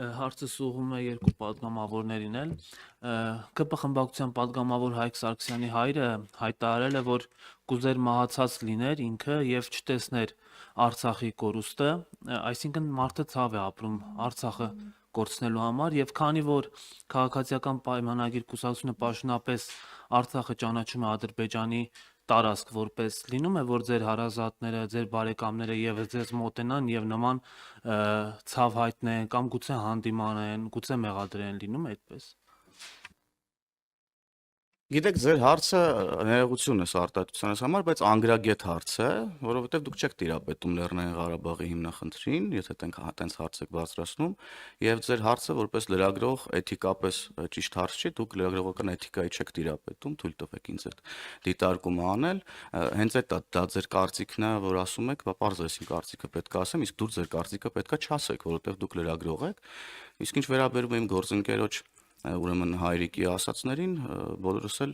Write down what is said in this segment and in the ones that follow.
Հարցը սուղում է երկու պատգամավորներին էլ։ ԿՊ խմբակցության պատգամավոր Հայկ Սարգսյանի հայրը հայտարարել է, որ կուզեր մահացած լիներ ինքը եւ չտեսներ Արցախի կորուստը, այսինքն մարդը ցավ է ապրում Արցախը կորցնելու համար եւ քանի որ քաղաքացիական պայմանագիր կուսակցությունը պաշտոնապես Արցախը ճանաչում է Ադրբեջանի տարածք որպես լինում է, որ ձեր հարազատները, ձեր բարեկամները եւս ձեզ մոտենան եւ նման ցավ հայտնեն կամ գուցե հանդիմանեն, գուցե մեղադրեն, լինում է այդպես։ Գիտեք, ձեր հարցը ներողություն է արտահայտությունից համար, բայց անգրագետ հարց է, որովհետև դուք չեք տիրապետում Լեռնային Ղարաբաղի հիմնախնդրին, եթե տենց հարց եք բարձրացնում, եւ ձեր հարցը որպես լրագրող էթիկապես ճիշտ հարց չի, դուք լրագրողական էթիկայի չեք տիրապետում, թույլ տվեք ինձ այդ դիտարկումը անել, հենց դա ձեր կարծիքն է, որ ասում եք, բա պարզ է, իմ կարծիքը պետք է ասեմ, իսկ դուք ձեր կարծիքը պետքա չասեք, որովհետև դուք լրագրող եք, իսկ ինչ վերաբերում է իմ գործընկերոջ ուրեմն հայրիկի ասածներին, բոլորս էլ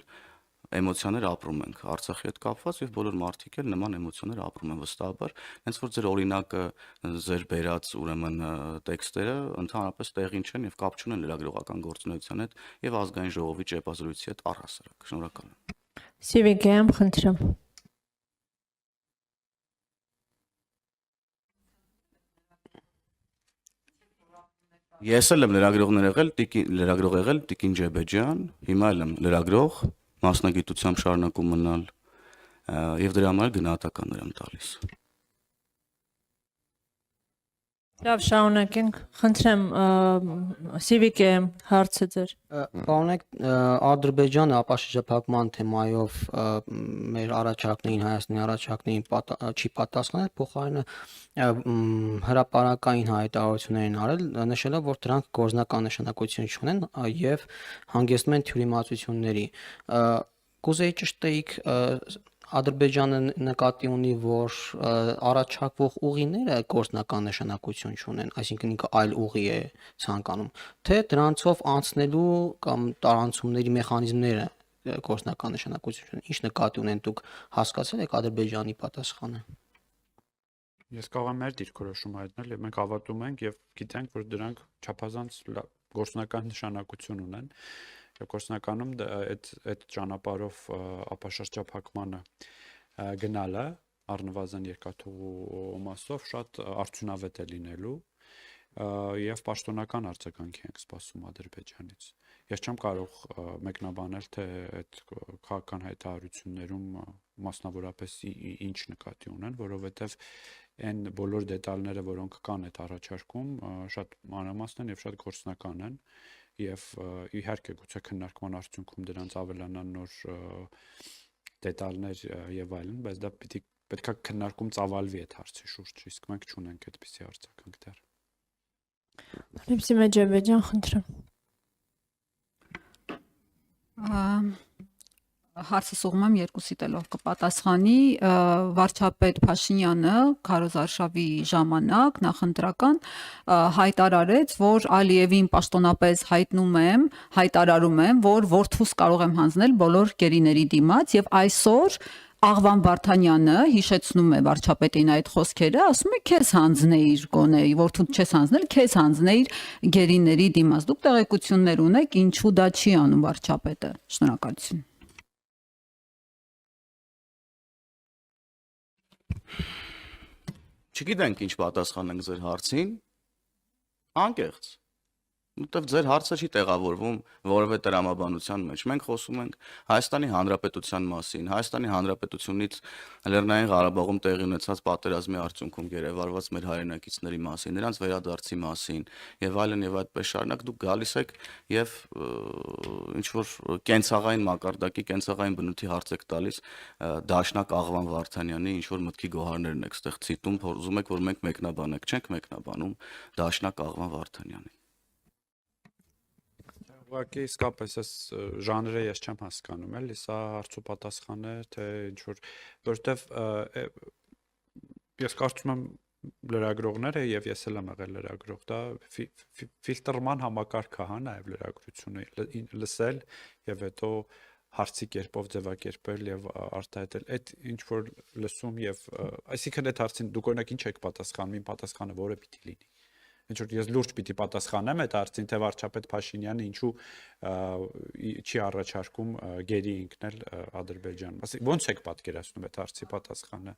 էմոցիաներ ապրում ենք Արցախի հետ կապված եւ բոլոր մարդիկ էլ նման էմոցիաներ ապրում են վստահաբար, հենց որ ձեր օրինակը, ձեր բերած ուրեմն տեքստերը ընդհանրապես տեղին չեն եւ կապ չունեն լրագրողական գործունեության հետ եւ ազգային ժողովի ճեպազրույցի հետ առհասարակ։ Շնորհակալ եմ։ Սիվիկեմ, խնդրեմ։ Ես էլ եմ լրագրող եղել Տիկին Ջեբեջյան, հիմա էլ եմ լրագրող, մասնագիտությամբ շարունակում մնալ եւ դրա համար գնահատականներ եմ տալիս։ Լավ, շարունակենք։ Խնդրեմ, Սիվիկեմ, հարցը ձեր։ Պարոնեք, Ադրբեջանը ապաշրջափակման թեմայով մեր առաջարկներին, Հայաստանի առաջարկներին չի պատասխանել, փոխարենը հրապարակային հայտարարություններ են արել, նշելով, որ դրանք գործնական նշանակություն չունեն եւ հանգեցնում են թյուրիմացությունների։ Կուզեի ճշտեիք Ադրբեջանը նկատի ունի, որ առաջարկվող ուղիները գործնական նշանակություն չունեն, այսինքն ինքը այլ ուղի է ցանկանում, թե դրանցով անցնելու կամ տարանցումների մեխանիզմները գործնական նշանակություն ունեն։ Ինչ նկատի ունեն դուք հասկացել եք Ադրբեջանի պատասխանը։ Ես կարող եմ մեր դիրքորոշումը հայտնել եւ մենք հավատում ենք եւ գիտենք, որ դրանք չափազանց գործնական նշանակություն ունեն։ Եվ գործնականում այդ ճանապարհով ապաշրջափակմանը գնալը առնվազն երկաթուղու մասով շատ արդյունավետ է լինելու եւ պաշտոնական արձագանք ենք սպասում Ադրբեջանից։ Ես չեմ կարող մեկնաբանել, թե այդ քաղաքական հայտարարություններում մասնավորապես ինչ նկատի ունեն, որովհետեւ այն բոլոր դետալները, որոնք կան այդ առաջարկում, շատ մանրամասն են եւ շատ գործնական են։ Եվ իհարկե գուցե քննարկման արդյունքում դրանց ավելանան նոր դետալներ եւ այլն, բայց դա պետքա քննարկում ծավալվի այդ հարցի շուրջ, իսկ մենք չունենք այդպիսի արձագանք դեռ։ Լիպսիմե Ջեբեջյան, խնդրեմ։ Հարցը սուղում եմ երկուսի տելով կպատասխանի վարչապետ Փաշինյանը քարոզարշավի ժամանակ նախընտրական հայտարարեց, որ Ալիևին պաշտոնապես հայտարարում եմ, որ որդուս կարող եմ հանձնել բոլոր գերիների դիմաց եւ այսօր Աղվան Վարդանյանը հիշեցնում է վարչապետին այդ խոսքերը, ասում է քեզ հանձնեիր գոնե, որդուն չես հանձնել, քեզ հանձնեիր գերիների դիմաց։ Դուք տեղեկություններ ունեք, ինչու դա չի անում վարչապետը։ Շնորհակալություն։ Չգիտենք ինչ պատասխանենք ձեր հարցին, անկեղծ, որտեվ ձեր հարցը չի տեղավորվում որևէ տրամաբանության մեջ։ Մենք խոսում ենք Հայաստանի Հանրապետության մասին, Հայաստանի Հանրապետությունից Լեռնային Ղարաբաղում տեղի ունեցած պատերազմի արդյունքում գերեվարված մեր հայրենակիցների մասին, նրանց վերադարձի մասին եւ այլն եւ այդպես շարունակ դուք գալիս եք եւ ինչ որ կենցաղային մակարդակի, կենցաղային բնույթի հարց եք տալիս Դաշնակ Աղվան Վարդանյանի ինչ որ մտքի գոհարներն եք ստեղ ցիտում, փորձում եք որ մենք մեկնաբանենք, չենք մեկնաբանում Դաշնակ Աղվան Վարդանյանին։ Ուղղակի իսկապես այս ժանրը ես չեմ հասկանում, էլի սա հարց ու պատասխան է, թե ինչ որ որովհետև ես կարծում եմ լրագրողները եւ ես էլ եմ եղել լրագրող, դա ֆիլտրման համակարգ է, հա, նաեւ լրագրությունը լսել եւ հետո հարցի կերպով ձևակերպել եւ արտահայտել այդ ինչ որ լսում եւ այսինքն այդ հարցին դուք օրինակ ինչ եք պատասխանում, իմ պատասխանը որը պիտի լինի։ ինչ որ ես լուրջ պիտի պատասխանեմ այդ հարցին, թե վարչապետ Փաշինյանը ինչու չի առաջարկում գերի ինքնել Ադրբեջանում։ Ասի ո՞նց եք պատկերացնում այդ հարցի պատասխանը։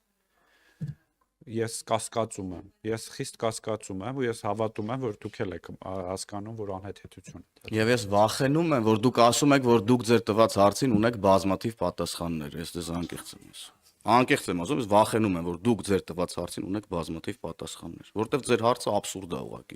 Ես կասկածում եմ, ես խիստ կասկածում եմ ու ես հավատում եմ, որ դուք էլ եք հասկանում, որ անհեթեթություն է։ Եվ ես վախենում եմ, որ դուք ասում եք, որ դուք ձեր տված հարցին ունեք բազմաթիվ պատասխաններ։ Ես դες անկեղծ եմ ասում։ Անկեղծ եմ ասում, ես վախենում եմ, որ դուք ձեր տված հարցին ունեք բազմաթիվ պատասխաններ, որովհետև ձեր հարցը աբսուրդ է ուղղակի։